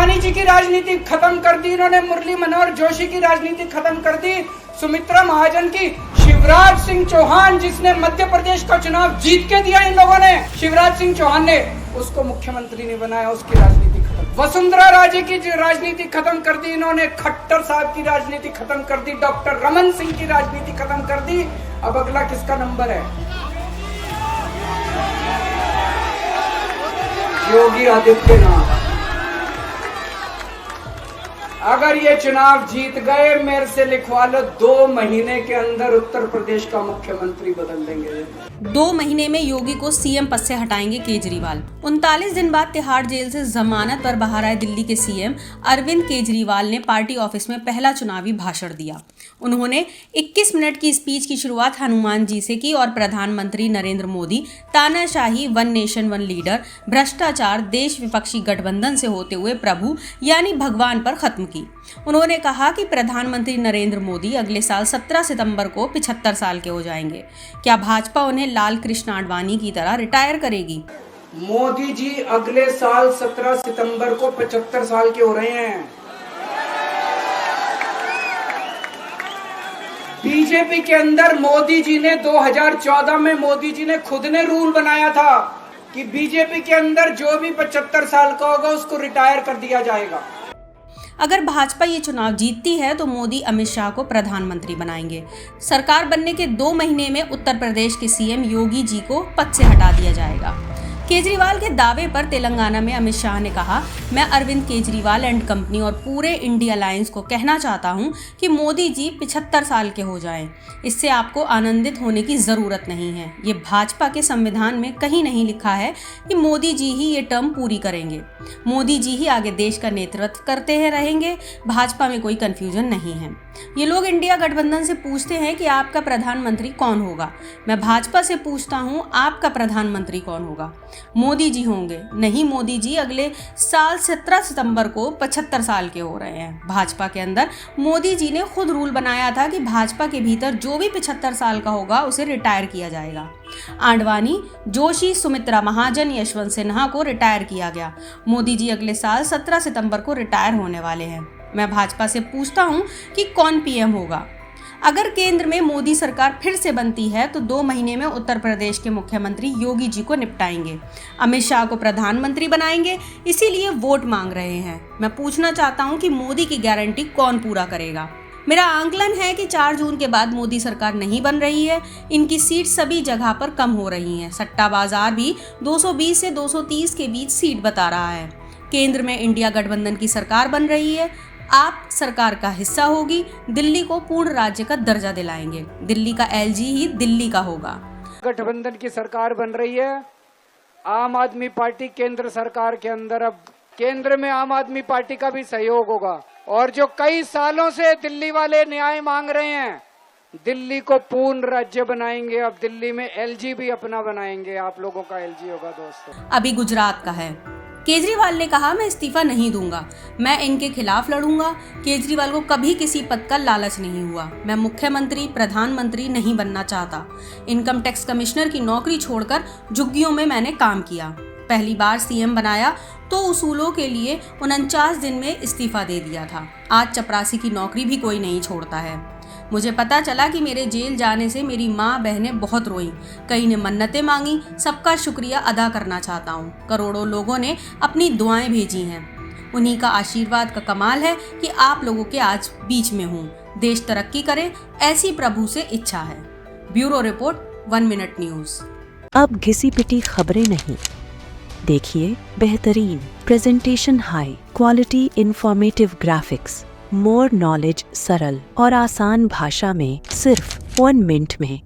आडवाणी जी की राजनीति खत्म कर दी इन्होंने, मुरली मनोहर जोशी की राजनीति खत्म कर दी, सुमित्रा महाजन की, शिवराज सिंह चौहान जिसने मध्य प्रदेश का चुनाव जीत के दिया इन लोगों ने, शिवराज सिंह चौहान ने उसको मुख्यमंत्री नहीं बनाया, उसकी राजनीति खत्म। वसुंधरा राजे की राजनीति खत्म कर दी इन्होंने, खट्टर साहब की राजनीति खत्म कर दी, डॉक्टर रमन सिंह की राजनीति खत्म कर दी। अब अगला किसका नंबर है? योगी आदित्यनाथ। अगर ये चुनाव जीत गए, मेरे से लिखवा लो, 2 महीने के अंदर उत्तर प्रदेश का मुख्यमंत्री बदल देंगे। 2 महीने में योगी को सीएम पद से हटाएंगे केजरीवाल। 39 दिन बाद तिहाड़ जेल से जमानत पर बाहर आए दिल्ली के सीएम अरविंद केजरीवाल ने पार्टी ऑफिस में पहला चुनावी भाषण दिया। उन्होंने 21 मिनट की स्पीच की शुरुआत हनुमान जी से की और प्रधानमंत्री नरेंद्र मोदी, तानाशाही, वन नेशन वन लीडर, भ्रष्टाचार, देश विपक्षी गठबंधन से होते हुए प्रभु यानी भगवान पर खत्म की। उन्होंने कहा कि प्रधानमंत्री नरेंद्र मोदी अगले साल 17 सितंबर को 75 साल के हो जाएंगे। क्या भाजपा उन्हें लाल कृष्ण आडवाणी की तरह रिटायर करेगी? मोदी जी अगले साल 17 सितंबर को 75 साल के हो रहे हैं। बीजेपी के अंदर मोदी जी ने 2014 में मोदी जी ने खुद ने रूल बनाया था कि बीजेपी के अंदर जो भी 75 साल का होगा उसको रिटायर कर दिया जाएगा। अगर भाजपा ये चुनाव जीतती है तो मोदी अमित शाह को प्रधानमंत्री बनाएंगे। सरकार बनने के 2 महीने में उत्तर प्रदेश के सीएम योगी जी को पद से हटा दिया जाएगा। केजरीवाल के दावे पर तेलंगाना में अमित शाह ने कहा, मैं अरविंद केजरीवाल एंड कंपनी और पूरे इंडिया अलायंस को कहना चाहता हूं कि मोदी जी 75 साल के हो जाएं। इससे आपको आनंदित होने की ज़रूरत नहीं है। ये भाजपा के संविधान में कहीं नहीं लिखा है कि मोदी जी ही ये टर्म पूरी करेंगे। मोदी जी ही आगे देश का नेतृत्व करते रहेंगे। भाजपा में कोई कन्फ्यूजन नहीं है। ये लोग इंडिया गठबंधन से पूछते हैं कि आपका प्रधानमंत्री कौन होगा। मैं भाजपा से पूछता हूँ, आपका प्रधानमंत्री कौन होगा? मोदी जी होंगे। नहीं, मोदी जी अगले साल 17 सितंबर को 75 साल के हो रहे हैं। भाजपा के अंदर मोदी जी ने खुद रूल बनाया था कि भाजपा के भीतर जो भी 75 साल का होगा उसे रिटायर किया जाएगा। आडवाणी, जोशी, सुमित्रा महाजन, यशवंत सिन्हा को रिटायर किया गया। मोदी जी अगले साल 17 सितंबर को रिटायर होने वाले हैं। मैं भाजपा से पूछता हूं कि कौन पीएम होगा? अगर केंद्र में मोदी सरकार फिर से बनती है तो 2 महीने में उत्तर प्रदेश के मुख्यमंत्री योगी जी को निपटाएंगे, अमित शाह को प्रधानमंत्री बनाएंगे, इसीलिए वोट मांग रहे हैं। मैं पूछना चाहता हूं कि मोदी की गारंटी कौन पूरा करेगा? मेरा आंकलन है कि 4 जून के बाद मोदी सरकार नहीं बन रही है। इनकी सीट सभी जगह पर कम हो रही हैं। सट्टा बाजार भी 220 से 230 के बीच सीट बता रहा है। केंद्र में इंडिया गठबंधन की सरकार बन रही है। आप सरकार का हिस्सा होगी। दिल्ली को पूर्ण राज्य का दर्जा दिलाएंगे। दिल्ली का एलजी ही दिल्ली का होगा। गठबंधन की सरकार बन रही है। आम आदमी पार्टी केंद्र सरकार के अंदर, अब केंद्र में आम आदमी पार्टी का भी सहयोग होगा। और जो कई सालों से दिल्ली वाले न्याय मांग रहे हैं, दिल्ली को पूर्ण राज्य बनाएंगे। अब दिल्ली में एलजी भी अपना बनाएंगे। आप लोगों का एलजी होगा दोस्तों। अभी गुजरात का है। केजरीवाल ने कहा, मैं इस्तीफा नहीं दूंगा, मैं इनके खिलाफ लड़ूंगा। केजरीवाल को कभी किसी पद का लालच नहीं हुआ। मैं मुख्यमंत्री, प्रधानमंत्री नहीं बनना चाहता। इनकम टैक्स कमिश्नर की नौकरी छोड़कर झुग्गियों में मैंने काम किया। पहली बार सीएम बनाया तो उसूलों के लिए 49 दिन में इस्तीफा दे दिया था। आज चपरासी की नौकरी भी कोई नहीं छोड़ता है। मुझे पता चला कि मेरे जेल जाने से मेरी माँ बहनें बहुत रोईं। कई ने मन्नतें मांगी। सबका शुक्रिया अदा करना चाहता हूँ। करोड़ों लोगों ने अपनी दुआएं भेजी हैं। उन्हीं का आशीर्वाद का कमाल है कि आप लोगों के आज बीच में हूँ। देश तरक्की करे, ऐसी प्रभु से इच्छा है। Bureau report, 1 minute news. अब घिसी पिटी खबरें नहीं, देखिए बेहतरीन presentation, high quality informative graphics, more knowledge, सरल और आसान भाषा में सिर्फ 1 मिनट में।